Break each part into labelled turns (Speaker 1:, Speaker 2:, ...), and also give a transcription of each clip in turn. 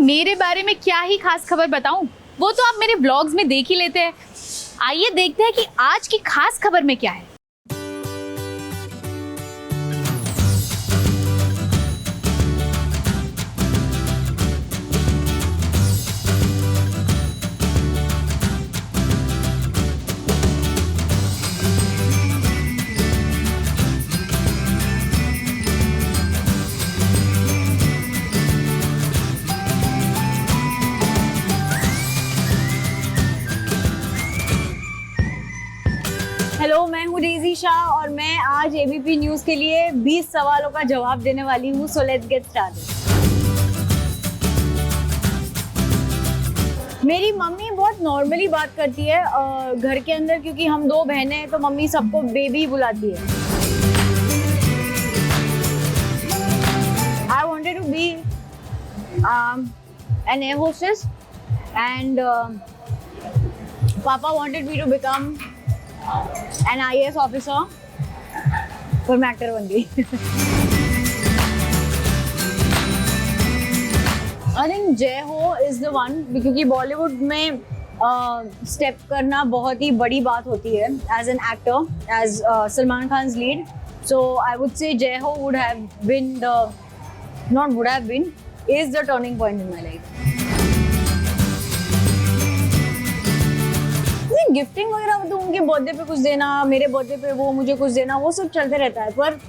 Speaker 1: मेरे बारे में क्या ही खास खबर बताऊं, वो तो आप मेरे ब्लॉग्स में देख ही लेते हैं। आइए देखते हैं कि आज की खास खबर में क्या है।
Speaker 2: हेलो, मैं हूँ डेज़ी शाह और मैं आज एबीपी न्यूज़ के लिए 20 सवालों का जवाब देने वाली हूँ। So let's get started. मेरी मम्मी बहुत नॉर्मली बात करती है घर के अंदर, क्योंकि हम 2 बहनें हैं तो मम्मी सबको बेबी बुलाती है। I wanted to be an air hostess and Papa wanted me to become an IAS officer, पर मैं एक्टर बन गई। I think जय हो is the one, क्योंकि बॉलीवुड में स्टेप करना बहुत ही बड़ी बात होती है as an actor, as Salman Khan's lead. So I would say जय हो would have been the, not would have been, is the turning point in my life. Gifting वगैरह तो उनके बर्थडे पे कुछ देना, मेरे बर्थडे पे वो मुझे कुछ देना, वो सब चलते रहता है। पर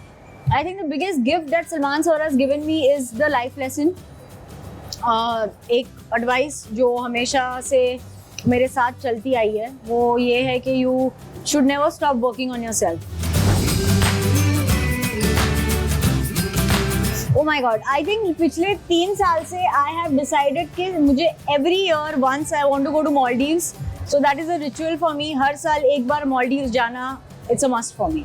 Speaker 2: I think the biggest gift that Salman sir has given me is the life lesson. एक एडवाइस जो हमेशा से मेरे साथ चलती आई है वो ये है कि you should never stop working on yourself. Oh my God, I think पिछले 3 साल से I have decided कि मुझे every year once I want to go to Maldives. So that is a ritual for me. हर साल एक बार Maldives जाना, it's a must for me.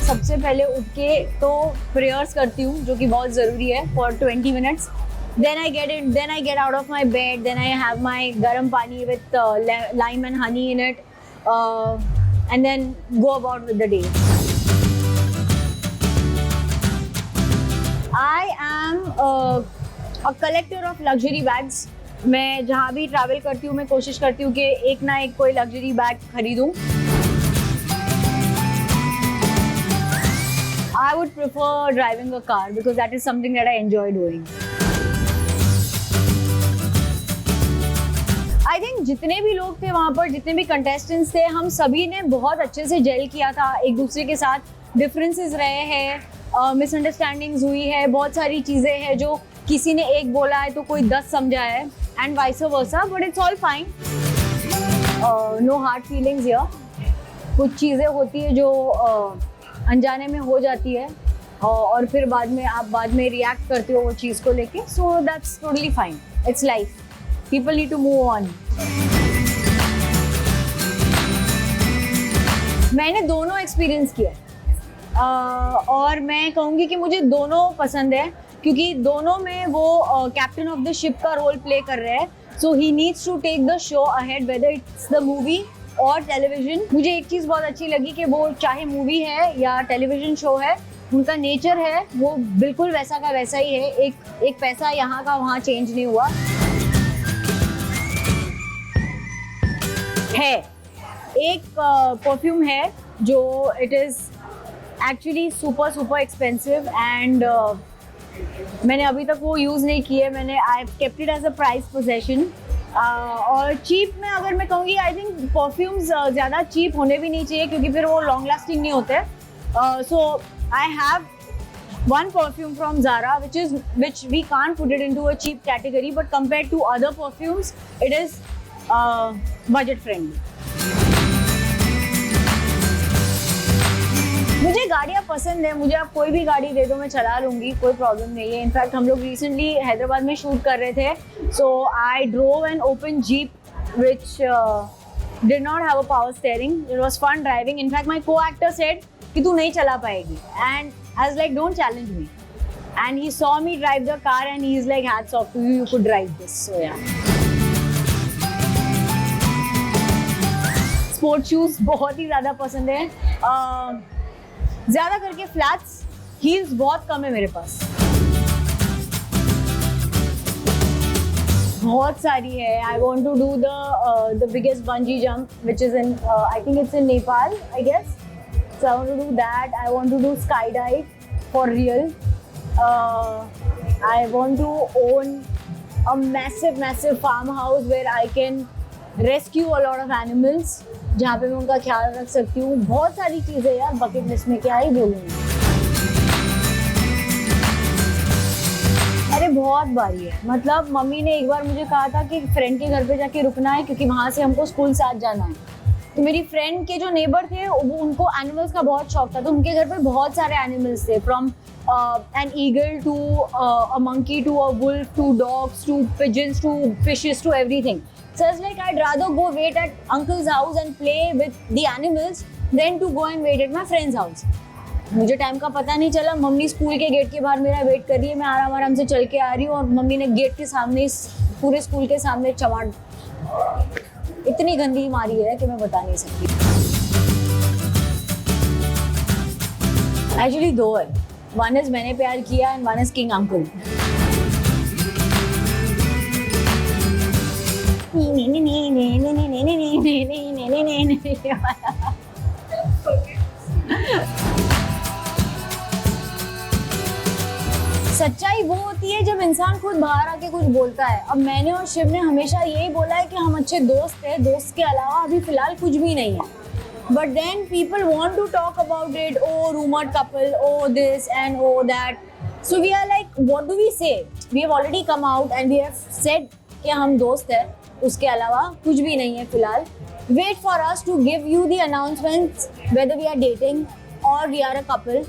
Speaker 2: सबसे पहले उठ के तो prayers करती हूँ, जो कि बहुत ज़रूरी है, for 20 minutes. Then I get out of my bed. Then I have my garam pani with lime and honey in it, and then go about with the day. I am a collector of luxury bags. मैं जहाँ भी travel करती हूँ मैं कोशिश करती हूँ कि एक ना एक कोई लग्जरी बैग खरीदूँ। I would prefer driving a car because that is something that I enjoy doing. I think जितने भी लोग थे वहाँ पर, जितने भी कंटेस्टेंट्स थे, हम सभी ने बहुत अच्छे से जेल किया था एक दूसरे के साथ। डिफरेंसेस रहे हैं, मिसअंडरस्टैंडिंग्स हुई है, बहुत सारी चीज़ें हैं जो किसी ने एक बोला है तो कोई 10 समझा है, and vice versa, but it's all fine. No hard feelings here. कुछ चीज़ें होती है जो अनजाने में हो जाती है और फिर बाद में रिएक्ट करते हो वो चीज़ को लेके, so that's totally fine. It's life, people need to move on. मैंने दोनों एक्सपीरियंस किया और मैं कहूँगी कि मुझे दोनों पसंद है, क्योंकि दोनों में वो कैप्टन ऑफ द शिप का रोल प्ले कर रहे हैं। So he needs to take the show ahead, whether it's the movie और टेलीविजन। मुझे एक चीज़ बहुत अच्छी लगी कि वो चाहे मूवी है या टेलीविजन शो है, उनका नेचर है वो बिल्कुल वैसा का वैसा ही है। एक पैसा यहाँ का वहाँ चेंज नहीं हुआ है। एक परफ्यूम है जो it is actually super expensive and मैंने अभी तक वो यूज़ नहीं की है। मैंने I kept it as a prize possession. और चीप में अगर मैं कहूँगी, आई थिंक परफ्यूम्स ज़्यादा चीप होने भी नहीं चाहिए, क्योंकि फिर वो लॉन्ग लास्टिंग नहीं होते। So I have one perfume from Zara which we can't put it into a cheap category, but compared to other perfumes it is budget friendly. मुझे गाड़ियाँ पसंद है, मुझे आप कोई भी गाड़ी दे दो मैं चला लूँगी, कोई प्रॉब्लम नहीं है। इनफैक्ट हम लोग रिसेंटली हैदराबाद में शूट कर रहे थे, so I drove an open jeep which did not have a power steering. It was fun driving. In fact my co actor said कि तू नहीं चला पाएगी, and I was like don't challenge me, and he saw me drive the car and he is like hats off to you, you could drive this. So yeah, sport shoes बहुत ही ज़्यादा पसंद है, ज़्यादा करके फ्लैट्स हील्स बहुत कम है मेरे पास, बहुत सारी है. I want to do the biggest bungee jump, which is in I think it's in Nepal, I guess. So I want to do that. I want to do skydive for real. I want to own a massive farmhouse where I can rescue a lot of animals, जहाँ पे मैं उनका ख्याल रख सकती हूँ. बहुत सारी चीज़ें यार बकेट लिस्ट में, क्या ही बोलूँगी. अरे बहुत बारी है. मतलब मम्मी ने एक बार मुझे कहा था कि फ्रेंड के घर पे जाके रुकना है क्योंकि वहाँ से हमको स्कूल साथ जाना है. तो मेरी फ्रेंड के जो नेबर थे वो उनको एनिमल्स का बहुत शौक था, तो उनके घर पे बहुत सारे एनिमल्स थे, from an eagle to a monkey to a wolf to dogs to pigeons to fishes to everything. So it's like I'd rather go wait at uncle's house and play with the animals than to go and wait at my friend's house. मुझे time का पता नहीं चला. Mummy school के gate के बाहर मेरा wait कर रही है, मैं आराम से चल के आ रही हूँ और मम्मी ने गेट के सामने, पूरे स्कूल के सामने चमाट इतनी गंदी मारी है कि मैं बता नहीं सकती. एक्चुअली दो है. वन इज मैंने प्यार किया and one is king uncle. सच्चाई वो होती है जब इंसान खुद बाहर आके कुछ बोलता है. अब मैंने और शिव ने हमेशा यही बोला है कि हम अच्छे दोस्त हैं, दोस्त के अलावा अभी फिलहाल कुछ भी नहीं है. But then people want to talk about it. Oh rumoured couple, oh this and oh that. So we are like what do we say? We have already come out and we have said कि हम दोस्त हैं, उसके अलावा कुछ भी नहीं है फिलहाल. Wait for us to give you the announcements whether we are dating or we are a couple.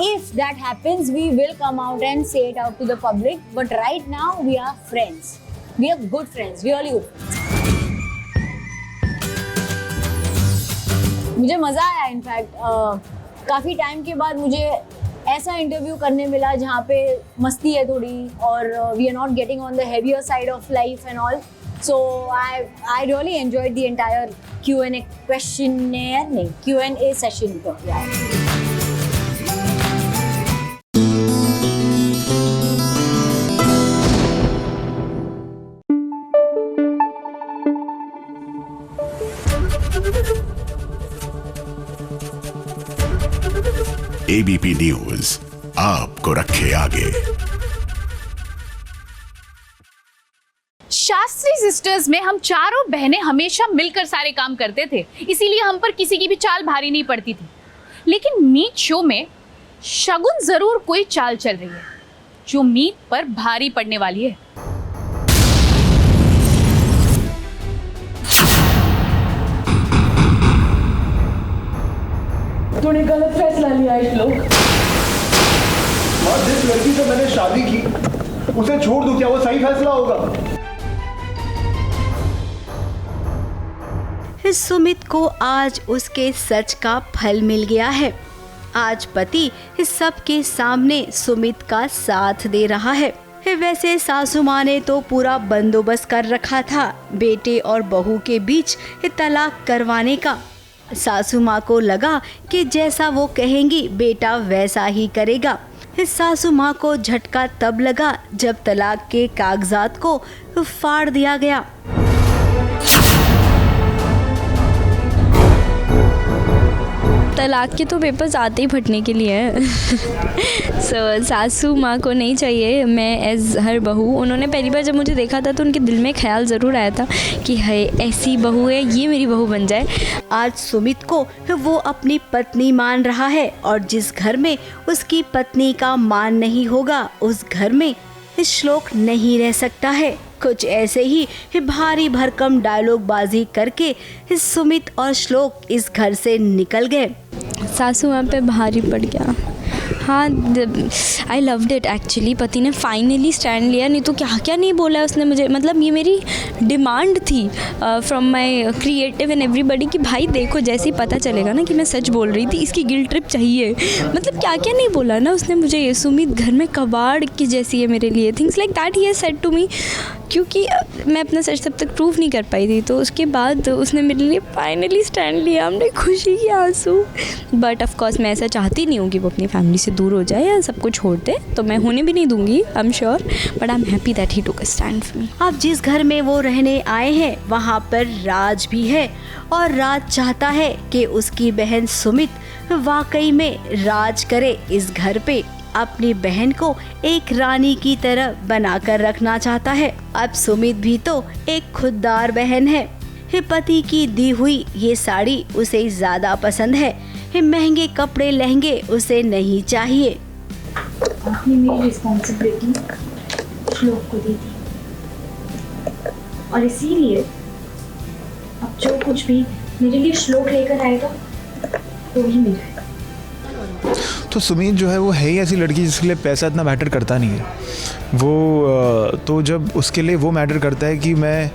Speaker 2: If that happens, we will come out and say it out to the public. But right now, we are friends. We are good friends, really good friends. मुझे मज़ा आया. In fact काफ़ी time के बाद मुझे ऐसा interview करने मिला जहाँ पे मस्ती है थोड़ी और we are not getting on the heavier side of life and all. So I really enjoyed the entire Q&A session. Yeah.
Speaker 3: ABP news आपको रखे आगे.
Speaker 1: शास्त्री सिस्टर्स में हम चारों बहनें हमेशा मिलकर सारे काम करते थे, इसीलिए हम पर किसी की भी चाल भारी नहीं पड़ती थी. लेकिन मीत शो में शगुन जरूर कोई चाल चल रही है जो मीत पर भारी पड़ने वाली है.
Speaker 4: तूने गलत फैसला लिया इस लोग.
Speaker 5: और जिस लड़की से मैंने शादी की उसे छोड़ दूं, क्या वो सही फैसला होगा?
Speaker 6: सुमित को आज उसके सच का फल मिल गया है. आज पति इस सब के सामने सुमित का साथ दे रहा है. वैसे सासू माँ ने तो पूरा बंदोबस्त कर रखा था बेटे और बहू के बीच तलाक करवाने का. सासू माँ को लगा कि जैसा वो कहेंगी बेटा वैसा ही करेगा. सासू माँ को झटका तब लगा जब तलाक के कागजात को फाड़ दिया गया.
Speaker 7: तलाक के तो पेपर्स आते ही फटने के लिए हैं. सासू माँ को नहीं चाहिए मैं एज हर बहू. उन्होंने पहली बार जब मुझे देखा था तो उनके दिल में ख्याल ज़रूर आया था कि है ऐसी बहू है, ये मेरी बहू बन जाए.
Speaker 6: आज सुमित को वो अपनी पत्नी मान रहा है और जिस घर में उसकी पत्नी का मान नहीं होगा उस घर में श्लोक नहीं रह सकता है. कुछ ऐसे ही भारी भरकम डायलॉग बाजी करके सुमित और श्लोक इस घर से निकल गए.
Speaker 7: सासू माँ पे भारी पड़ गया. हाँ, आई लव्ड इट एक्चुअली. पति ने फाइनली स्टैंड लिया. नहीं तो क्या क्या नहीं बोला उसने मुझे. मतलब ये मेरी डिमांड थी from my creative and everybody कि भाई देखो जैसे ही पता चलेगा ना कि मैं सच बोल रही थी इसकी गिल्ट ट्रिप चाहिए. मतलब क्या क्या नहीं बोला ना उसने मुझे. सुमित घर में कबाड़ की जैसी है मेरे लिए. Things like that he has said to me क्योंकि मैं अपना सच तब तक प्रूव नहीं कर पाई थी। तो उसके बाद उसने मेरे लिए फाइनली स्टैंड लिया, हमने खुशी के आंसू। बट ऑफ कोर्स मैं ऐसा चाहती नहीं हूँ कि वो अपनी फैमिली से दूर हो जाए या सब कुछ छोड़ दे, तो मैं होने भी नहीं दूंगी, I am sure. But I am happy that he took a stand for me.
Speaker 6: अब जिस घर में वो रहने आए हैं वहाँ पर राज भी है और राज चाहता है कि उसकी बहन सुमित वाकई में राज करे इस घर पे। अपनी बहन को एक रानी की तरह बनाकर रखना चाहता है। अब सुमित भी तो एक खुददार बहन है। पति की दी हुई ये साड़ी उसे ज्यादा पसंद है। महंगे कपड़े लहंगे उसे नहीं चाहिए।
Speaker 2: आपने मेरी रिस्पॉन्सिबिलिटी श्लोक को दी थी और इसीलिए अब जो कुछ भी मेरे लिए श्लोक लेकर आएगा वो ही मेरा है।
Speaker 5: तो सुमित जो है वो है ही ऐसी लड़की जिसके लिए पैसा इतना मैटर करता नहीं है। वो तो जब उसके लिए वो मैटर करता है कि मैं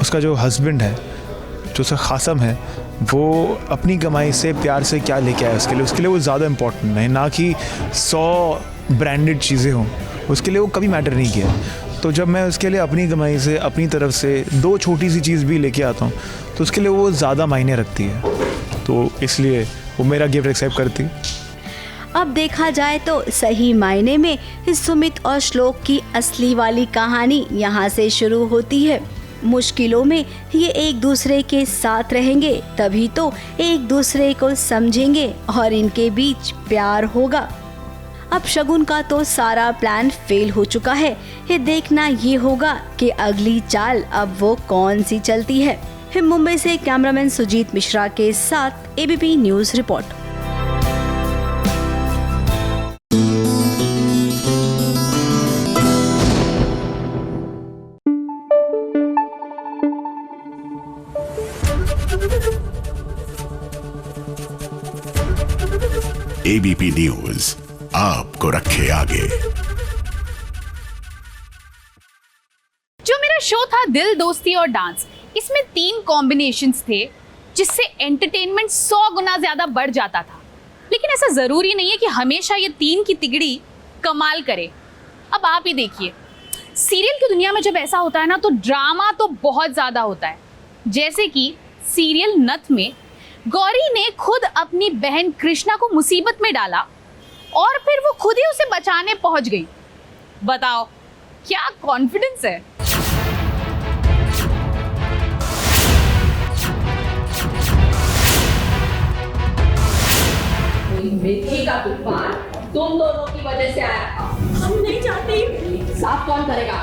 Speaker 5: उसका जो हस्बैंड है, जो उसका खासम है, वो अपनी कमाई से प्यार से क्या लेके आया उसके लिए वो ज़्यादा इम्पोर्टेंट है, ना कि 100 ब्रांडेड चीज़ें हों। उसके लिए वो कभी मैटर नहीं किया। तो जब मैं उसके लिए अपनी कमाई से अपनी तरफ से 2 छोटी सी चीज़ भी लेके आता हूँ तो उसके लिए वो ज़्यादा मायने रखती है। तो इसलिए वो मेरा गिफ्ट एक्सेप्ट करती।
Speaker 6: अब देखा जाए तो सही मायने में सुमित और श्लोक की असली वाली कहानी यहाँ से शुरू होती है। मुश्किलों में ये एक दूसरे के साथ रहेंगे, तभी तो एक दूसरे को समझेंगे और इनके बीच प्यार होगा। अब शगुन का तो सारा प्लान फेल हो चुका है। ये देखना ये होगा कि अगली चाल अब वो कौन सी चलती है। मुंबई से कैमरामैन सुजीत मिश्रा के साथ ABP news report.
Speaker 3: ABP news आपको रखे आगे।
Speaker 1: जो मेरा शो था दिल दोस्ती और डांस, इसमें 3 कॉम्बिनेशंस थे जिससे एंटरटेनमेंट 100 गुना ज्यादा बढ़ जाता था। लेकिन ऐसा जरूरी नहीं है कि हमेशा ये 3 की तिगड़ी कमाल करे। अब आप ही देखिए, सीरियल की दुनिया में जब ऐसा होता है ना तो ड्रामा तो बहुत ज्यादा होता है। जैसे कि सीरियल नथ में गौरी ने खुद अपनी बहन कृष्णा को मुसीबत में डाला और फिर वो खुद ही उसे बचाने पहुंच गई। बताओ क्या कॉन्फिडेंस है।
Speaker 4: मिर्ची का तूफान तुम दोनों की वजह से आया था।
Speaker 2: हम नहीं चाहते।
Speaker 4: साफ कौन करेगा?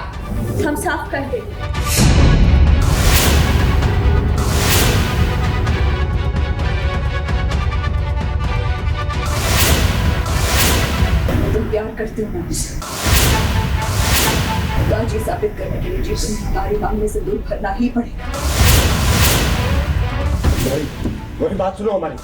Speaker 2: हम साफ कर दे।
Speaker 4: तुम प्यार करते हो ना, आज ये साबित करने के लिए जिसे तुम्हारी मांगने से दूर करना ही पड़ेगा।
Speaker 5: वही बात सुनो हमारी।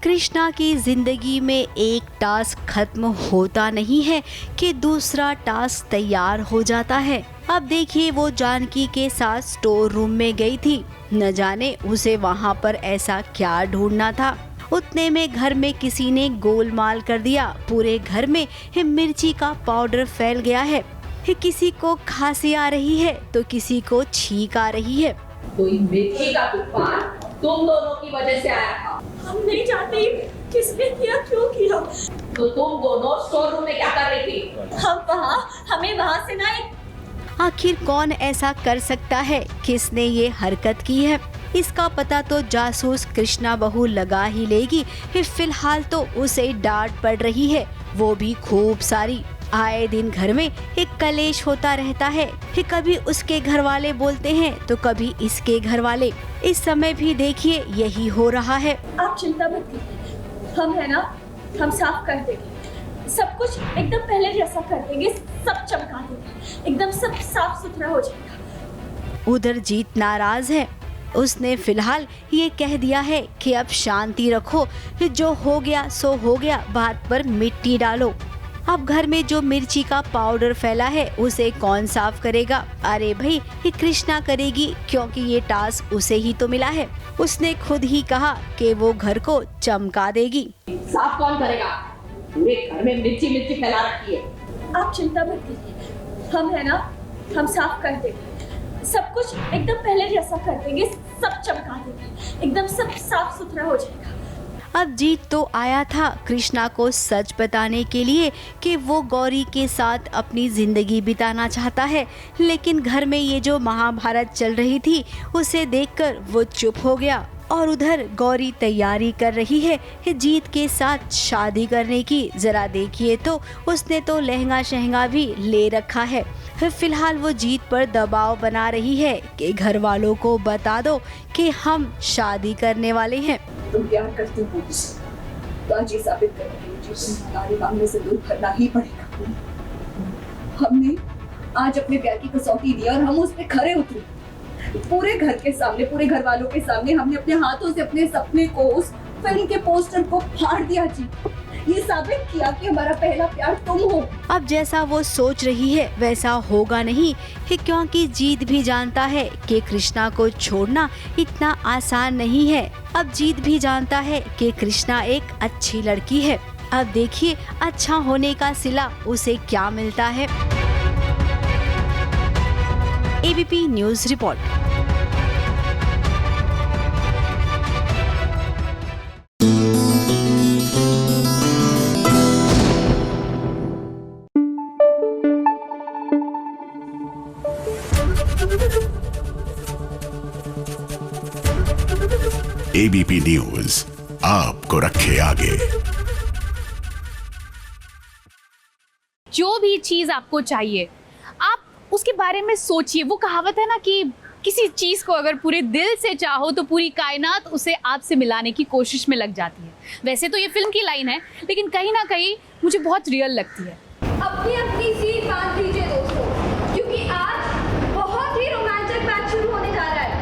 Speaker 6: कृष्णा की जिंदगी में एक टास्क खत्म होता नहीं है कि दूसरा टास्क तैयार हो जाता है। अब देखिए, वो जानकी के साथ स्टोर रूम में गई थी। न जाने उसे वहाँ पर ऐसा क्या ढूंढना था। उतने में घर में किसी ने गोलमाल कर दिया। पूरे घर में मिर्ची का पाउडर फैल गया है। किसी को खांसी आ रही है तो किसी को छींक आ रही है।
Speaker 4: तो ये मिर्ची का तूफान तुम दोनों की वजह से आया था।
Speaker 2: हम नहीं चाहते। किसने किया, क्यों किया?
Speaker 4: तो तुम दोनों स्टोर रूम में क्या कर रही थी?
Speaker 2: हमें वहाँ से ना
Speaker 6: आखिर कौन ऐसा कर सकता है? किसने ये हरकत की है? इसका पता तो जासूस कृष्णा बहू लगा ही लेगी। फिलहाल तो उसे डांट पड़ रही है, वो भी खूब सारी। आए दिन घर में एक कलेश होता रहता है। कभी उसके घर वाले बोलते हैं तो कभी इसके घर वाले। इस समय भी देखिए यही हो रहा है।
Speaker 2: आप चिंता मत कीजिए, हम है ना, हम साफ कर देंगे। सब कुछ एकदम पहले जैसा कर देंगे, सब चमका देंगे, एकदम सब साफ सुथरा हो जाएगा।
Speaker 6: उधर जीत नाराज है। उसने फिलहाल ये कह दिया है कि अब शांति रखो, जो हो गया सो हो गया, बात पर मिट्टी डालो। अब घर में जो मिर्ची का पाउडर फैला है उसे कौन साफ करेगा? अरे भाई ये कृष्णा करेगी, क्योंकि ये टास्क उसे ही तो मिला है। उसने खुद ही कहा कि वो घर को चमका देगी।
Speaker 4: साफ कौन करेगा? पूरे घर में मिर्ची मिर्ची फैला रखी है।
Speaker 8: आप चिंता मत कीजिए, हम है ना, हम साफ कर देंगे, सब कुछ एकदम पहले जैसा कर देंगे, सब चमका देंगे, एकदम सब साफ सुथरा हो जाएगा।
Speaker 6: अब जीत तो आया था कृष्णा को सच बताने के लिए कि वो गौरी के साथ अपनी जिंदगी बिताना चाहता है, लेकिन घर में ये जो महाभारत चल रही थी उसे देखकर वो चुप हो गया। और उधर गौरी तैयारी कर रही है जीत के साथ शादी करने की। जरा देखिए तो उसने तो लहंगा शहंगा भी ले रखा है। फिलहाल वो जीत पर दबाव बना रही है कि घर वालों को बता दो कि हम शादी करने वाले हैं।
Speaker 8: तुम प्यार करती हो मुझसे, तो आज ये साबित करने के लिए तुम हमारे मामले से दूर करना ही पड़ेगा। हमने आज अपने प्यार की कसौटी दी और हम उस पे खरे उतरे। पूरे घर के सामने, पूरे घर वालों के सामने हमने अपने हाथों से अपने सपने को, उस फिल्म के पोस्टर को फाड़ दिया जी। ये साबित किया कि हमारा पहला प्यार तुम हो।
Speaker 6: अब जैसा वो सोच रही है वैसा होगा नहीं, क्योंकि जीत भी जानता है कि कृष्णा को छोड़ना इतना आसान नहीं है। अब जीत भी जानता है कि कृष्णा एक अच्छी लड़की है। अब देखिए अच्छा होने का सिला उसे क्या मिलता है। ABP news report.
Speaker 3: ABP news आपको रखे आगे।
Speaker 1: जो भी चीज आपको चाहिए आप उसके बारे में सोचिए। वो कहावत है ना कि किसी चीज को अगर पूरे दिल से चाहो तो पूरी कायनात उसे आपसे मिलाने की कोशिश में लग जाती है। वैसे तो ये फिल्म की लाइन है, लेकिन कहीं ना कहीं मुझे बहुत रियल लगती है।
Speaker 8: अपनी अपनी सीट बांध लीजिए दोस्तों, क्योंकि आज बहुत ही रोमांचक मैच शुरू होने जा रहा है।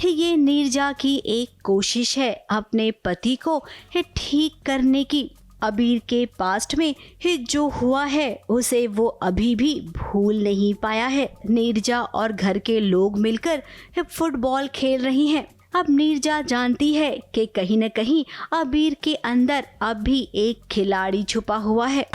Speaker 6: ये नीरजा की एक कोशिश है अपने पति को ठीक करने की। अबीर के पास्ट में जो हुआ है उसे वो अभी भी भूल नहीं पाया है। नीरजा और घर के लोग मिलकर फुटबॉल खेल रही हैं। अब नीरजा जानती है कि कहीं न कहीं अबीर के अंदर अब भी एक खिलाड़ी छुपा हुआ है।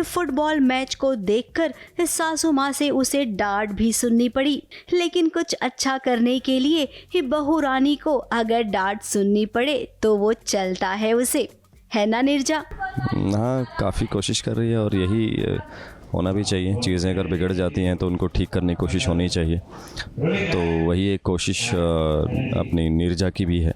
Speaker 6: फुटबॉल मैच को देखकर सासू माँ से उसे डांट भी सुननी पड़ी, लेकिन कुछ अच्छा करने के लिए बहू रानी को अगर डांट सुननी पड़े तो वो चलता है उसे, है ना नीरजा?
Speaker 9: हाँ, काफ़ी कोशिश कर रही है और यही होना भी चाहिए। चीज़ें अगर बिगड़ जाती हैं तो उनको ठीक करने की कोशिश होनी चाहिए। तो वही एक कोशिश अपनी नीरजा की भी है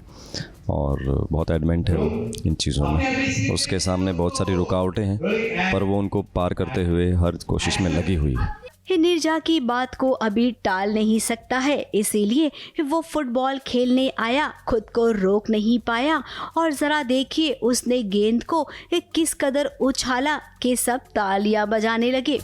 Speaker 9: और बहुत एडमेंट है वो इन चीज़ों में। उसके सामने बहुत सारी रुकावटें हैं पर वो उनको पार करते हुए हर कोशिश में लगी हुई है।
Speaker 6: नीरजा की बात को अभी टाल नहीं सकता है, इसीलिए वो फुटबॉल खेलने आया, खुद को रोक नहीं पाया और ज़रा देखिए उसने गेंद को किस कदर उछाला कि सब तालियां बजाने लगे।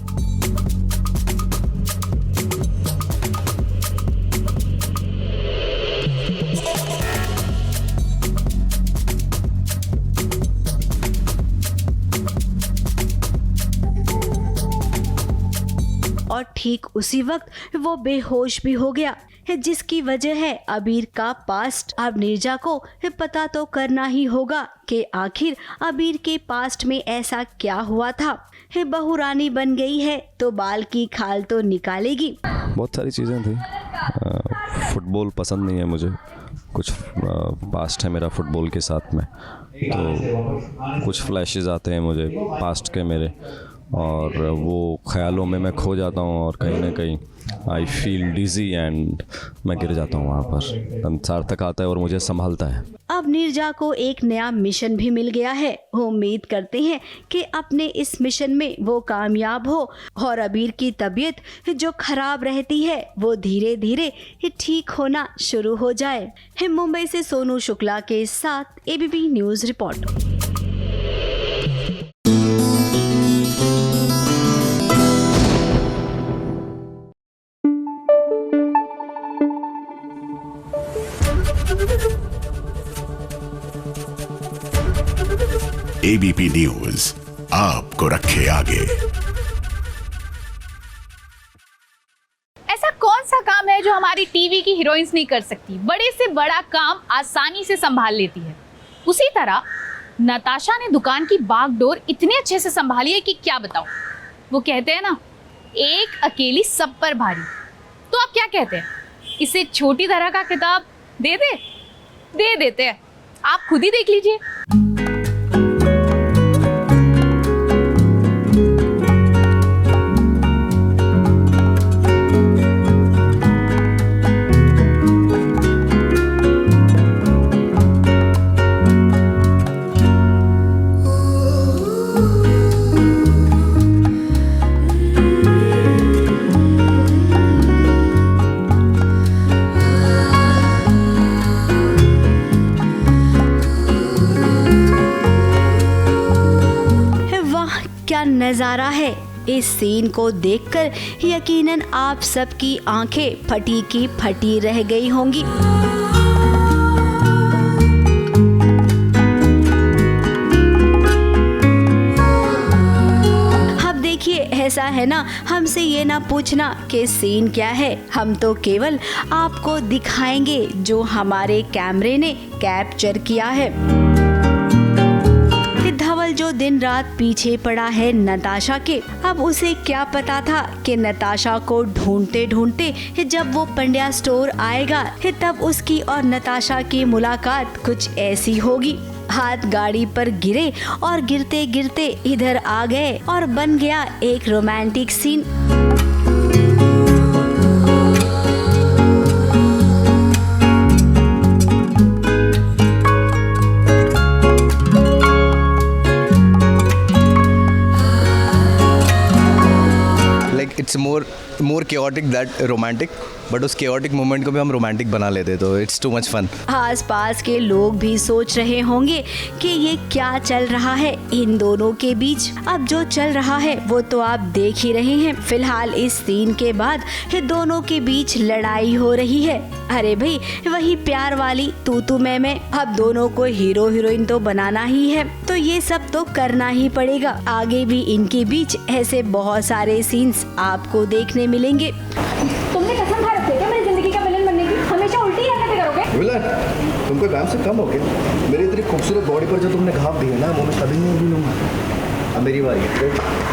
Speaker 6: और ठीक उसी वक्त वो बेहोश भी हो गया, जिसकी वजह है अबीर का पास्ट। अब नीरजा को पता तो करना ही होगा कि आखिर अबीर के पास्ट में ऐसा क्या हुआ था। बहू रानी बन गई है तो बाल की खाल तो निकालेगी।
Speaker 9: बहुत सारी चीज़ें थी। फुटबॉल पसंद नहीं है मुझे, कुछ पास्ट है मेरा फुटबॉल के साथ में, तो कुछ फ्लैशेस आते हैं मुझे पास्ट के मेरे, और वो ख्यालों में मैं खो जाता हूँ और कहीं ना कहीं आई फील डिजी एंड मैं गिर जाता हूँ वहाँ पर। सार्थक आता है और मुझे संभालता है।
Speaker 6: अब नीरजा को एक नया मिशन भी मिल गया है। उम्मीद करते हैं कि अपने इस मिशन में वो कामयाब हो और अबीर की तबीयत जो खराब रहती है वो धीरे धीरे ठीक होना शुरू हो जाए। मुंबई से सोनू शुक्ला के साथ ABP news report.
Speaker 3: ABP news आपको रखे आगे।
Speaker 1: ऐसा कौन सा काम है जो हमारी टीवी की हीरोइंस नहीं कर सकती? बड़े से बड़ा काम आसानी से संभाल लेती है। उसी तरह नताशा ने दुकान की बागडोर इतने अच्छे से संभाली है कि क्या बताऊं। वो कहते हैं ना, एक अकेली सब पर भारी। तो आप क्या कहते हैं, इसे छोटी तरह का खिताब दे देते हैं? आप खुद ही देख लीजिए।
Speaker 6: क्या नज़ारा है। इस सीन को देखकर यकीनन आप सबकी आंखें फटी की फटी रह गई होंगी। अब देखिए, ऐसा है ना, हमसे ये ना पूछना कि सीन क्या है, हम तो केवल आपको दिखाएंगे जो हमारे कैमरे ने कैप्चर किया है। धवल जो दिन रात पीछे पड़ा है नताशा के, अब उसे क्या पता था कि नताशा को ढूंढते ढूंढते जब वो पंड्या स्टोर आएगा तब उसकी और नताशा की मुलाकात कुछ ऐसी होगी। हाथ गाड़ी पर गिरे और गिरते गिरते इधर आ गए और बन गया एक romantic scene.
Speaker 10: It's more chaotic that romantic, but उस chaotic मोमेंट को भी हम रोमांटिक बना लेते, तो इट्स टू मच फन।
Speaker 6: आस पास के लोग भी सोच रहे होंगे कि ये क्या चल रहा है इन दोनों के बीच। अब जो चल रहा है वो तो आप देख ही रहे हैं। फिलहाल इस सीन के बाद दोनों के बीच लड़ाई हो रही है। अरे भाई, वही प्यार वाली तू मैं। अब दोनों को हीरो हीरोइन तो बनाना ही है, तो ये सब तो करना ही पड़ेगा। आगे भी इनके बीच ऐसे बहुत सारे सीन्स आपको देखने मिलेंगे।
Speaker 2: तुमने कसम खा रखी है क्या मेरी जिंदगी का विलन बनने की? हमेशा उल्टी ही हरकतें करोगे।
Speaker 11: विलन? तुम कोई काम से कम हो क्या? मेरी इतनी खूबसूरत बॉडी पर जो तुमने घाव दी है ना, वो मैं कभी नहीं भूलूंगा। अब मेरी बारी है।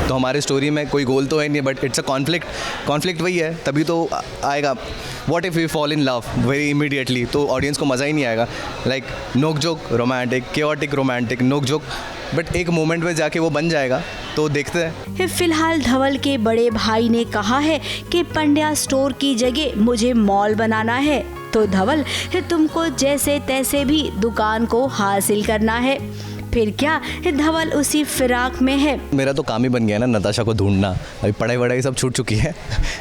Speaker 10: तो हमारे स्टोरी में कोई गोल तो है नहीं, बट इट्स अ कॉन्फ्लिक्ट वही है, तभी तो आएगा। What if we fall in love very immediately, तो ऑडियंस को मज़ा ही नहीं आएगा। लाइक नोक जोक रोमांटिक, केओटिक रोमांटिक, नोक जोक, बट एक मोमेंट में जाके वो बन जाएगा, तो देखते हैं।
Speaker 6: फिलहाल धवल के बड़े भाई ने कहा है कि पंड्या स्टोर की जगह मुझे मॉल बनाना है, तो धवल तुमको जैसे तैसे भी दुकान को हासिल करना है। फिर क्या, धवल उसी फिराक में है।
Speaker 10: मेरा तो काम ही बन गया ना नताशा को ढूंढना। अभी पढ़ाई वढ़ाई सब छूट चुकी है,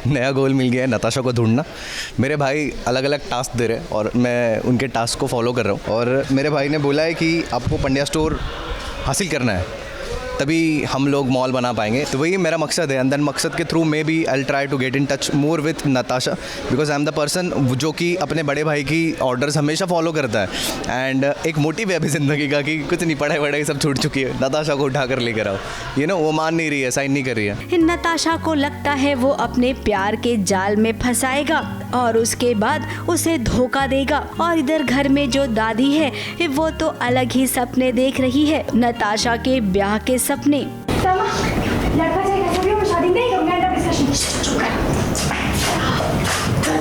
Speaker 10: नया गोल मिल गया है नताशा को ढूंढना। मेरे भाई अलग अलग टास्क दे रहे हैं और मैं उनके टास्क को फॉलो कर रहा हूँ। और मेरे भाई ने बोला है कि आपको पंड्या स्टोर हासिल करना है, तभी हम लोग मॉल बना पाएंगे। तो वही मेरा मकसद है, एंड देन मकसद के through may be I try to get in touch more with Natasha, because I am the person जो कि अपने बड़े भाई की ऑर्डर्स हमेशा फॉलो करता है। एंड एक मोटिव है अभी ज़िंदगी का कि कुछ नहीं, पढ़ाई वढ़ाई सब छूट चुकी है, नताशा को उठा कर लेकर आओ। यू नो, वो मान नहीं रही है, साइन नहीं कर रही है।
Speaker 6: नताशा को लगता है वो अपने प्यार के जाल में फंसाएगा और उसके बाद उसे धोखा देगा। और इधर घर में जो दादी है वो तो अलग ही सपने देख रही है, नताशा के ब्याह के सपने।
Speaker 2: लड़का चाहिए, कैसा भी हो, मैं शादी नहीं करूंगा। End of discussion. चुप कर।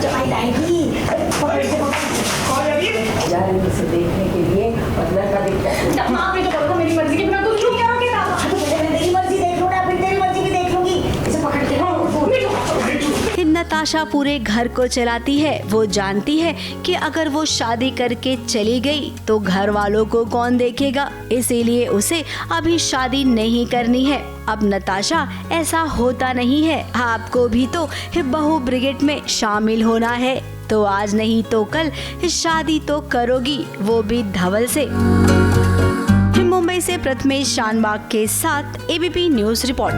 Speaker 2: जब आई लाएगी यार, इसे देखने के लिए और लड़का देखता है। मां पे तो करो, मेरी मर्जी के बिना तू क्यों क्या रोकेगा?
Speaker 6: नताशा पूरे घर को चलाती है। वो जानती है कि अगर वो शादी करके चली गई तो घर वालों को कौन देखेगा, इसीलिए उसे अभी शादी नहीं करनी है। अब नताशा ऐसा होता नहीं है, आपको भी तो बहू ब्रिगेड में शामिल होना है, तो आज नहीं तो कल शादी तो करोगी, वो भी धवल से। मुंबई से प्रथमेश शानबाग के साथ ABP news report.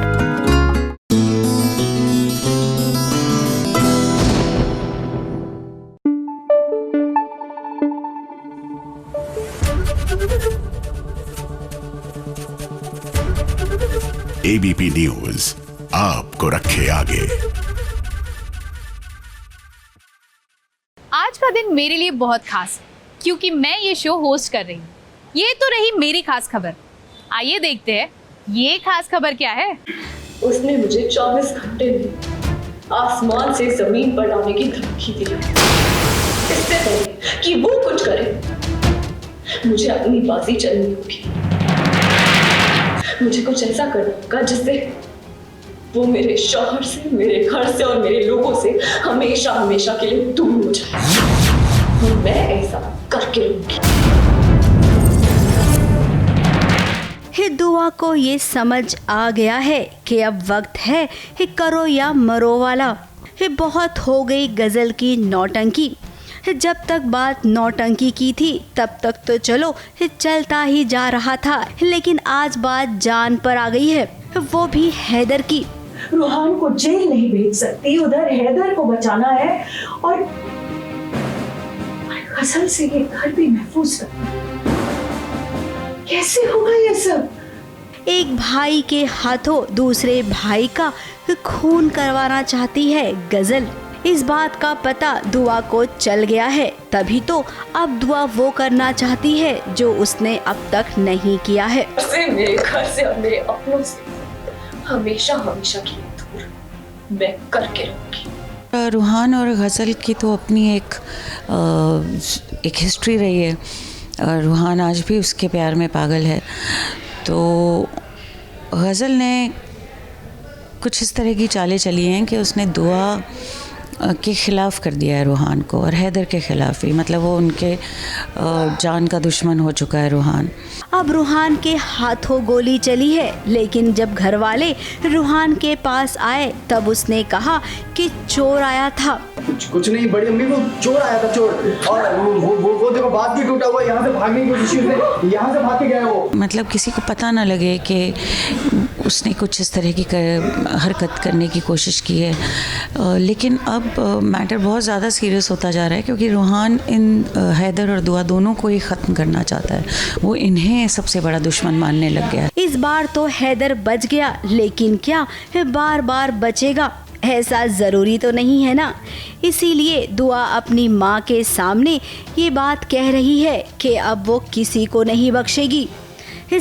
Speaker 3: ABP news आपको रखे आगे।
Speaker 1: आज का दिन मेरे लिए बहुत खास है क्योंकि मैं ये शो होस्ट कर रही हूँ। ये तो रही मेरी खास खबर। आइए देखते हैं ये खास खबर क्या है।
Speaker 4: उसने मुझे 24 घंटे में आसमान से जमीन पर लाने की धमकी दी। इससे पहले कि वो कुछ करे, मुझे अपनी बाजी चलनी होगी। मुझे कुछ ऐसा करना होगा जिससे वो मेरे शौहर से, मेरे घर से और मेरे लोगों से हमेशा हमेशा के लिए दूर हो जाए। और मैं ऐसा करके रहूंगी।
Speaker 6: दुआ को ये समझ आ गया है कि अब वक्त है करो या मरो वाला। बहुत हो गई गजल की नौटंकी। जब तक बात नौटंकी की थी तब तक तो चलो चलता ही जा रहा था, लेकिन आज बात जान पर आ गई है, वो भी हैदर की।
Speaker 4: रूहान को जेल नहीं भेज सकती, उधर हैदर को बचाना है और गजल से ये घर भी महफूज करना। कैसे होगा ये सब?
Speaker 6: एक भाई के हाथों दूसरे भाई का खून करवाना चाहती है गजल। इस बात का पता दुआ को चल गया है, तभी तो अब दुआ वो करना चाहती है जो उसने अब तक नहीं किया है।
Speaker 4: मेरे घर से और मेरे अपनों से हमेशा हमेशा के लिए दूर मैं करके रहूंगी।
Speaker 12: रूहान और गज़ल की तो अपनी एक हिस्ट्री रही है। रूहान आज भी उसके प्यार में पागल है। तो गज़ल ने कुछ इस तरह की चालें चली हैं कि उसने दुआ के ख़िलाफ़ कर दिया है रूहान को, और हैदर के ख़िलाफ़ ही, मतलब वो उनके जान का दुश्मन हो चुका है रूहान।
Speaker 6: अब रूहान के हाथों गोली चली है, लेकिन जब घर वाले रूहान के पास आए तब उसने कहा कि चोर आया था।
Speaker 11: कुछ नहीं बड़ी अम्मी, वो चोर आया था, चोर। और वो देखो बात भी टूटा हुआ, यहाँ से भागने की कोशिश की, यहाँ से भाग के गया वो।
Speaker 12: मतलब किसी को पता ना लगे कि उसने कुछ इस तरह की हरकत करने की कोशिश की है। लेकिन अब मैटर बहुत ज़्यादा सीरियस होता जा रहा है, क्योंकि रूहान इन हैदर और दुआ दोनों को ही ख़त्म करना चाहता है। वो इन्हें सबसे बड़ा दुश्मन मानने लग गया।
Speaker 6: इस बार तो हैदर बच गया, लेकिन क्या बार बार बचेगा? ऐसा ज़रूरी तो नहीं है ना। इसीलिए दुआ अपनी माँ के सामने ये बात कह रही है कि अब वो किसी को नहीं बख्शेगी।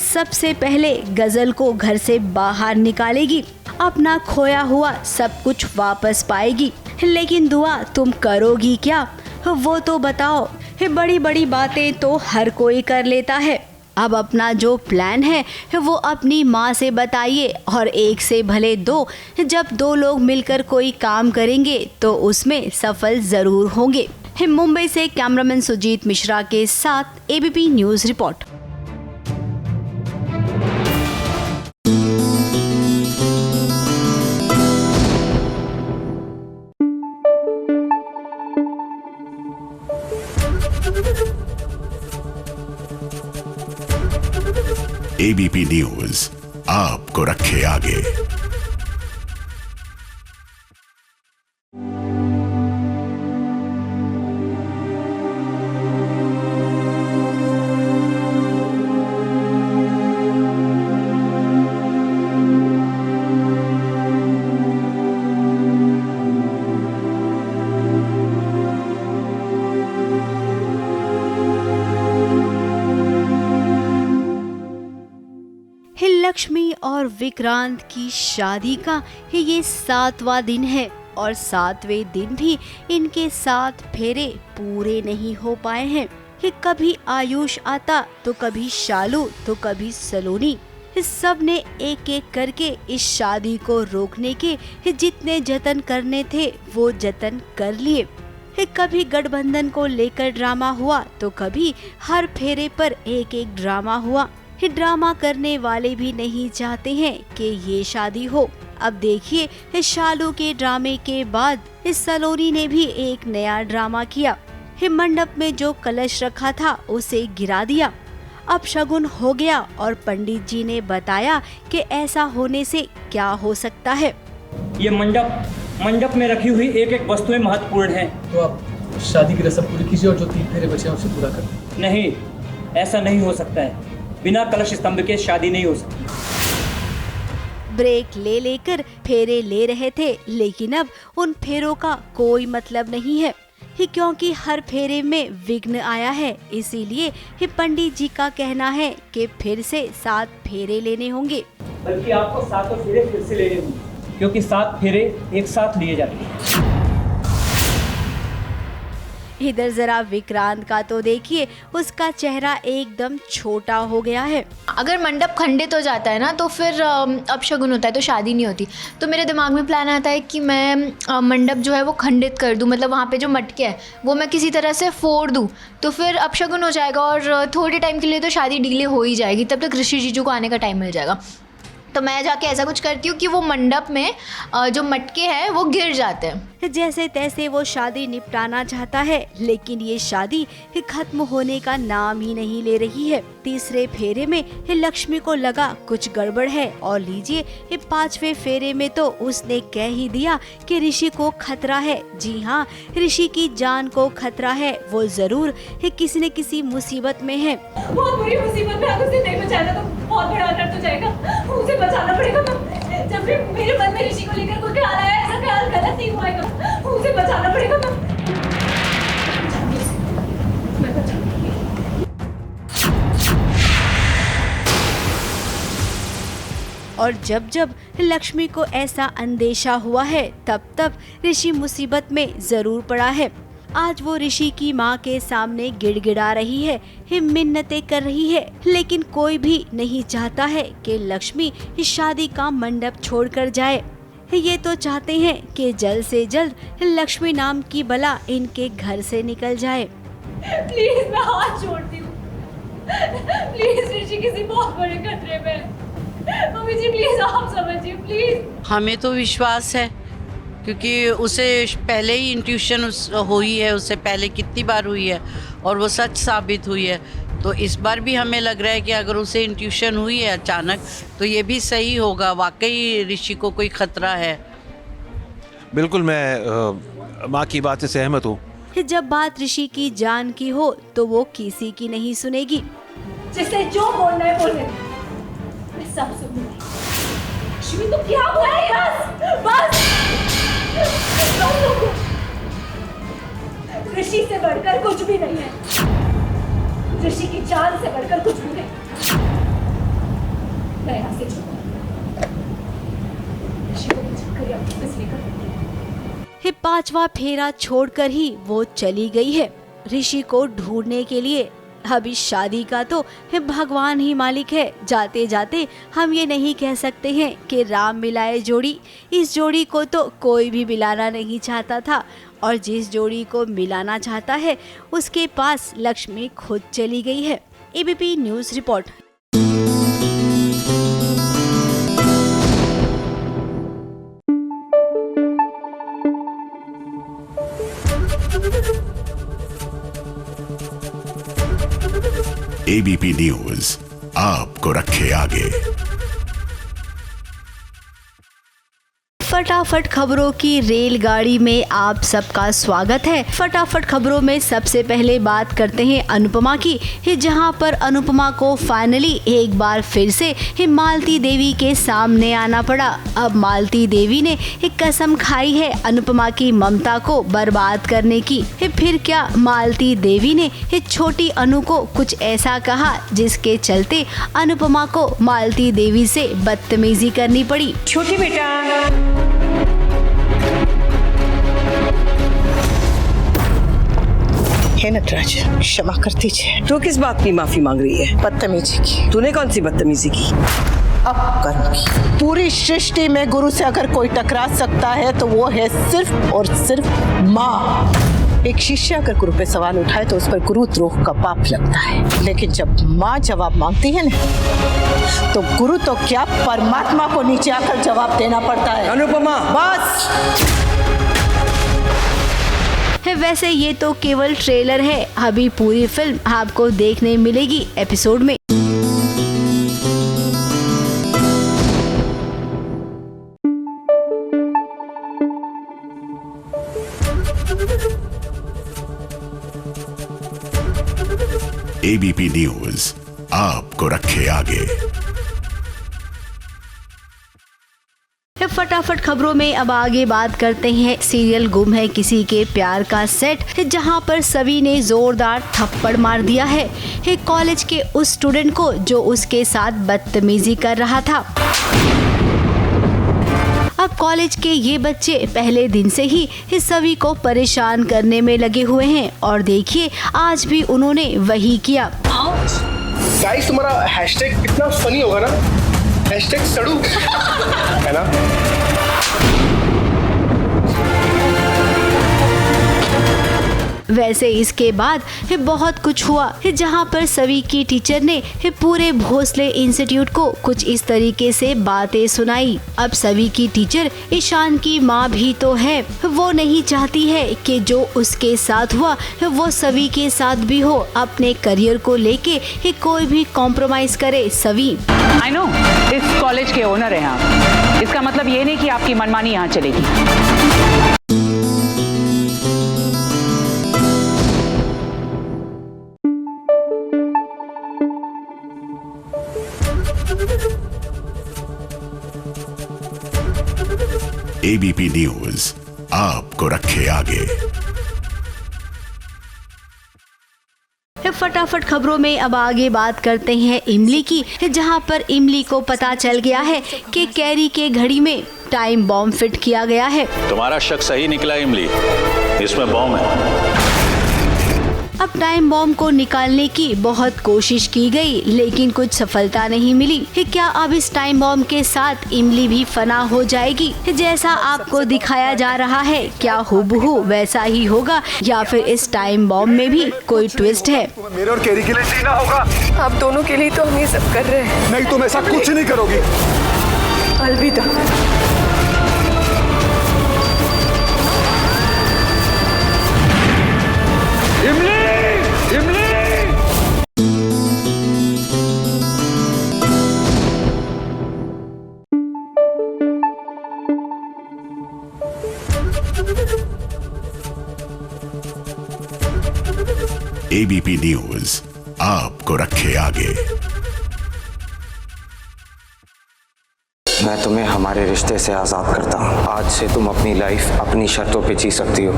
Speaker 6: सबसे पहले गजल को घर से बाहर निकालेगी, अपना खोया हुआ सब कुछ वापस पाएगी। लेकिन दुआ तुम करोगी क्या, वो तो बताओ। बड़ी बड़ी बातें तो हर कोई कर लेता है। अब अपना जो प्लान है वो अपनी माँ से बताइए, और एक से भले दो। जब दो लोग मिलकर कोई काम करेंगे तो उसमें सफल ज़रूर होंगे। मुंबई से कैमरामैन सुजीत मिश्रा के साथ ABP news report.
Speaker 3: ABP news आपको रखे आगे।
Speaker 6: लक्ष्मी और विक्रांत की शादी का ये 7वां दिन है, और 7वें दिन भी इनके 7 फेरे पूरे नहीं हो पाए हैं। कि कभी आयुष आता तो कभी शालू तो कभी सलोनी। इस सब ने एक एक करके इस शादी को रोकने के जितने जतन करने थे वो जतन कर लिए। कभी गठबंधन को लेकर ड्रामा हुआ तो कभी हर फेरे पर एक एक ड्रामा हुआ। ड्रामा करने वाले भी नहीं चाहते हैं कि ये शादी हो। अब देखिए शालू के ड्रामे के बाद इस सलोनी ने भी एक नया ड्रामा किया। मंडप में जो कलश रखा था उसे गिरा दिया। अब शगुन हो गया और पंडित जी ने बताया कि ऐसा होने से क्या हो सकता है।
Speaker 13: ये मंडप में रखी हुई एक एक वस्तुएं महत्वपूर्ण हैं।
Speaker 14: तो आप शादी की रस्म पूरी कीजिए और जो 3 फेरे बचे हैं उसे पूरा कर दीजिए।
Speaker 13: नहीं, ऐसा नहीं हो सकता है। बिना कलश स्तंभ के शादी नहीं हो सकती।
Speaker 6: ब्रेक ले लेकर फेरे ले रहे थे, लेकिन अब उन फेरों का कोई मतलब नहीं है क्योंकि हर फेरे में विघ्न आया है। इसीलिए पंडित जी का कहना है कि फिर से 7 फेरे लेने होंगे।
Speaker 13: बल्कि आपको 7 फेरे फिर से लेने होंगे, क्योंकि 7 फेरे एक साथ लिए जाते हैं।
Speaker 6: इधर जरा विक्रांत का तो देखिए, उसका चेहरा एकदम छोटा हो गया है।
Speaker 15: अगर मंडप खंडित हो जाता है ना तो फिर अपशगुन होता है, तो शादी नहीं होती। तो मेरे दिमाग में प्लान आता है कि मैं मंडप जो है वो खंडित कर दूं, मतलब वहाँ पे जो मटके हैं वो मैं किसी तरह से फोड़ दूं, तो फिर अपशगुन हो जाएगा और थोड़े टाइम के लिए तो शादी डिले हो ही जाएगी। तब तक ऋषि जीजू को आने का टाइम मिल जाएगा। तो मैं जाके ऐसा कुछ करती हूँ कि वो मंडप में जो मटके हैं वो गिर जाते हैं।
Speaker 6: जैसे तैसे वो शादी निपटाना चाहता है, लेकिन ये शादी खत्म होने का नाम ही नहीं ले रही है। तीसरे फेरे में लक्ष्मी को लगा कुछ गड़बड़ है और लीजिए 5वें फेरे में तो उसने कह ही दिया कि ऋषि को खतरा है। जी हाँ, ऋषि की जान को खतरा है। वो जरूर किसी न किसी मुसीबत में है।
Speaker 4: बहुत बुरी मुसीबत में, अगर उसे नहीं बचाया तो बहुत बड़ा दर्द हो जाएगा। उसे बचाना पड़ेगा। जब भी मेरे मन में ऋषि को लेकर कोई ख्याल आया, ऐसा ख्याल गलत नहीं हुआ, उसे बचाना पड़ेगा। मैं बचाऊंगी।
Speaker 6: और जब जब लक्ष्मी को ऐसा अंदेशा हुआ है, तब ऋषि मुसीबत में जरूर पड़ा है। आज वो ऋषि की माँ के सामने गिड़गिड़ा रही है, मिन्नतें कर रही है, लेकिन कोई भी नहीं चाहता है कि लक्ष्मी इस शादी का मंडप छोड़कर जाए। ये तो चाहते हैं कि जल्द से जल्द लक्ष्मी नाम की बला इनके घर से निकल जाए।
Speaker 4: प्लीज, मैं हाथ जोड़ती हूँ। प्लीज, ऋषि किसी बहुत बड़े खतरे में है। मम्मी जी प्लीज आप समझिए, प्लीज।
Speaker 16: हमें तो विश्वास है, क्योंकि उसे पहले ही इंट्यूशन हुई है, उससे पहले कितनी बार हुई है और वो सच साबित हुई है। तो इस बार भी हमें लग रहा है कि अगर उसे इंट्यूशन हुई है अचानक, तो ये भी सही होगा। वाकई ऋषि को कोई खतरा है।
Speaker 17: बिल्कुल, मैं माँ की बात से सहमत हूँ।
Speaker 6: जब बात ऋषि की जान की हो तो वो किसी की नहीं सुनेगी।
Speaker 4: जिसे जो बोलना है बोलने, मैं सब सुनूंगी। लक्ष्मी तो क्या हुआ है? बस ऋषि से बढ़कर कुछ भी नहीं है। ऋषि की जान से बढ़कर कुछ भी नहीं। मैं यहाँ से ऋषि को वापस लेकर
Speaker 6: 5वां फेरा छोड़कर ही वो चली गई है ऋषि को ढूंढने के लिए। अब इस शादी का तो भगवान ही मालिक है। जाते जाते हम ये नहीं कह सकते हैं कि राम मिलाए जोड़ी। इस जोड़ी को तो कोई भी मिलाना नहीं चाहता था, और जिस जोड़ी को मिलाना चाहता है उसके पास लक्ष्मी खुद चली गई है। ABP news report.
Speaker 3: ABP news आपको रखे आगे।
Speaker 6: फटाफट खबरों की रेलगाड़ी में आप सबका स्वागत है। फटाफट खबरों में सबसे पहले बात करते हैं अनुपमा की, जहां पर अनुपमा को फाइनली एक बार फिर से मालती देवी के सामने आना पड़ा। अब मालती देवी ने एक कसम खाई है अनुपमा की ममता को बर्बाद करने की। फिर क्या मालती देवी ने छोटी अनु को कुछ ऐसा कहा जिसके चलते अनुपमा को मालती देवी से बदतमीजी करनी पड़ी।
Speaker 18: छोटी बेटा, हे नटराज, क्षमा कर दीजिए।
Speaker 19: तो किस बात की माफी मांग रही है?
Speaker 18: बदतमीजी की।
Speaker 19: तूने कौन सी बदतमीजी की?
Speaker 18: अब करूंगी। पूरी सृष्टि में गुरु से अगर कोई टकरा सकता है तो वो है सिर्फ और सिर्फ माँ। एक शिष्य अगर गुरु पे सवाल उठाए तो उस पर गुरुद्रोह का पाप लगता है, लेकिन जब माँ जवाब मांगती है ना तो गुरु तो क्या परमात्मा को नीचे आकर जवाब देना पड़ता है।
Speaker 14: अनुपमा
Speaker 18: बस।
Speaker 6: वैसे ये तो केवल ट्रेलर है, अभी पूरी फिल्म आपको देखने मिलेगी एपिसोड में।
Speaker 3: एबीपी न्यूज आपको रखे आगे।
Speaker 6: फटाफट खबरों में अब आगे बात करते हैं सीरियल गुम है किसी के प्यार का सेट, जहां पर सभी ने जोरदार थप्पड़ मार दिया है एक कॉलेज के उस स्टूडेंट को जो उसके साथ बदतमीजी कर रहा था। अब कॉलेज के ये बच्चे पहले दिन से ही इस सभी को परेशान करने में लगे हुए हैं और देखिए आज भी उन्होंने वही किया।
Speaker 11: गाइस तुम्हारा हैशटैग कितना फनी होगा ना, हैशटैग सड़ू है ना।
Speaker 6: वैसे इसके बाद बहुत कुछ हुआ जहां पर सभी की टीचर ने पूरे भोसले इंस्टीट्यूट को कुछ इस तरीके से बातें सुनाई। अब सभी की टीचर ईशान की माँ भी तो है, वो नहीं चाहती है कि जो उसके साथ हुआ वो सभी के साथ भी हो। अपने करियर को लेके कोई भी कॉम्प्रोमाइज करे सभी।
Speaker 19: आई नो इस कॉलेज के ओनर हैं आप, इसका मतलब ये नहीं कि आपकी मनमानी यहाँ चलेगी।
Speaker 3: एबीपी न्यूज आपको रखे आगे।
Speaker 6: फटाफट खबरों में अब आगे बात करते हैं इमली की, जहां पर इमली को पता चल गया है कि कैरी के घड़ी में टाइम बॉम्ब फिट किया गया है।
Speaker 20: तुम्हारा शक सही निकला इमली, इसमें बॉम्ब है।
Speaker 6: अब टाइम बॉम्ब को निकालने की बहुत कोशिश की गई लेकिन कुछ सफलता नहीं मिली। क्या अब इस टाइम बॉम्ब के साथ इमली भी फना हो जाएगी? जैसा आपको दिखाया जा रहा है क्या हूबहू वैसा ही होगा या फिर इस टाइम बॉम्ब में भी कोई ट्विस्ट है?
Speaker 11: मेरे और कैरी के लिए जीना होगा।
Speaker 21: आप दोनों के लिए तो हम ये सब कर रहे हैं।
Speaker 11: नहीं तुम ऐसा कुछ नहीं करोगी।
Speaker 21: अलविदा।
Speaker 3: एबीपी न्यूज आपको रखे आगे।
Speaker 22: मैं तुम्हें हमारे रिश्ते से आज़ाद करता हूँ। आज से तुम अपनी लाइफ अपनी शर्तों पे जी सकती हो।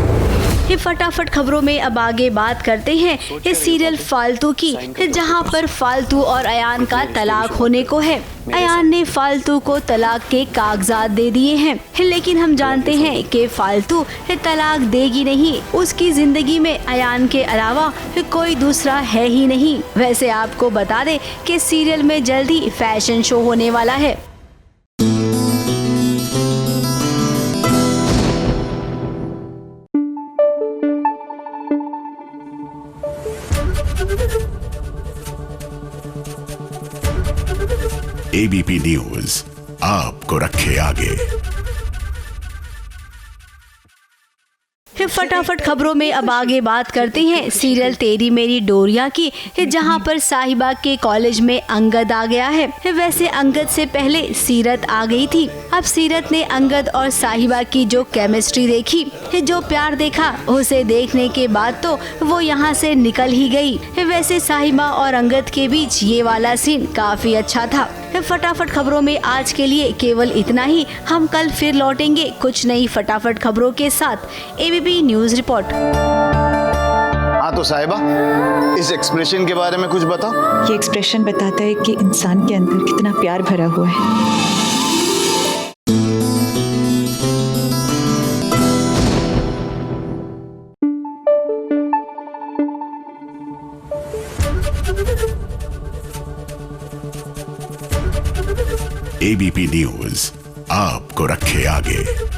Speaker 6: ये फटाफट खबरों में अब आगे बात करते हैं इस सीरियल फालतू की, जहां पर फालतू और अयान का तलाक होने को है। अयान ने फालतू को तलाक के कागजात दे दिए हैं, लेकिन हम जानते हैं कि फालतू तलाक देगी नहीं। उसकी जिंदगी में अयान के अलावा कोई दूसरा है ही नहीं। वैसे आपको बता दें कि सीरियल में जल्दी फैशन शो होने वाला है।
Speaker 3: एबीपी न्यूज आपको रखे आगे।
Speaker 6: फटाफट खबरों में अब आगे बात करते हैं सीरियल तेरी मेरी डोरिया की, जहां पर साहिबा के कॉलेज में अंगद आ गया है। वैसे अंगद से पहले सीरत आ गई थी। अब सीरत ने अंगद और साहिबा की जो केमिस्ट्री देखी, जो प्यार देखा, उसे देखने के बाद तो वो यहाँ से निकल ही गई। वैसे साहिबा और अंगद के बीच ये वाला सीन काफी अच्छा था। फटाफट खबरों में आज के लिए केवल इतना ही। हम कल फिर लौटेंगे कुछ नई फटाफट खबरों के साथ। ABP news report.
Speaker 23: हाँ तो साहिबा, इस एक्सप्रेशन के बारे में कुछ बताओ।
Speaker 24: ये एक्सप्रेशन बताता है कि इंसान के अंदर कितना प्यार भरा हुआ है।
Speaker 3: एबीपी न्यूज आपको रखे आगे।